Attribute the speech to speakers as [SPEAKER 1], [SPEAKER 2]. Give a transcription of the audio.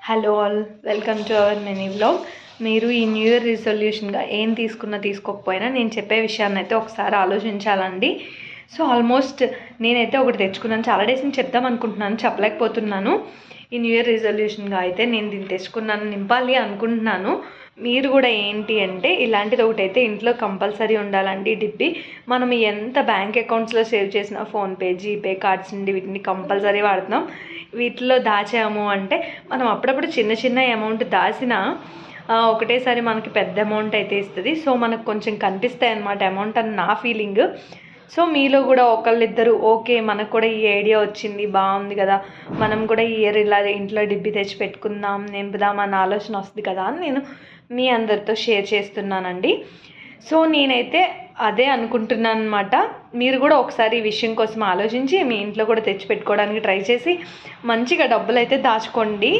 [SPEAKER 1] Hello all, welcome to our mini vlog. మీరు ఈ new year రిజల్యూషన్గా ఏం తీసుకోకపోయినా నేను చెప్పే విషయాన్ని అయితే ఒకసారి ఆలోచించాలండి. సో ఆల్మోస్ట్ నేనైతే ఒకటి తెచ్చుకున్నాను. చాలా డేస్ నుంచి చెప్దాం అనుకుంటున్నాను, చెప్పలేకపోతున్నాను. ఈ న్యూ ఇయర్ రిజల్యూషన్గా అయితే నేను దీన్ని తెచ్చుకున్నాను, నింపాలి అనుకుంటున్నాను. మీరు కూడా ఏంటి అంటే ఇలాంటిది ఒకటి అయితే ఇంట్లో కంపల్సరీ ఉండాలండి. డిబ్బి మనం ఎంత బ్యాంక్ అకౌంట్స్లో సేవ్ చేసిన ఫోన్పే, జీపే, కార్డ్స్ నుండి వీటిని కంపల్సరీ వాడుతున్నాం. వీటిలో దాచాము అంటే మనం అప్పుడప్పుడు చిన్న అమౌంట్ దాచినా ఒకటేసారి మనకి పెద్ద అమౌంట్ అయితే ఇస్తుంది. సో మనకు కొంచెం కనిపిస్తాయి అన్నమాట అమౌంట్ అని నా ఫీలింగ్. సో మీలో కూడా ఒకళ్ళిద్దరు ఓకే మనకు కూడా ఈ ఐడియా వచ్చింది, బాగుంది కదా, మనం కూడా ఈ ఇయర్ ఇలా ఇంట్లో డిబ్బి తెచ్చి పెట్టుకుందాం, నింపుదాం అన్న ఆలోచన వస్తుంది కదా అని నేను మీ అందరితో షేర్ చేస్తున్నానండి. సో నేనైతే అదే అనుకుంటున్నాను అనమాట. మీరు కూడా ఒకసారి ఈ విషయం కోసం ఆలోచించి మీ ఇంట్లో కూడా తెచ్చి పెట్టుకోవడానికి ట్రై చేసి మంచిగా డబ్బులు అయితే దాచుకోండి.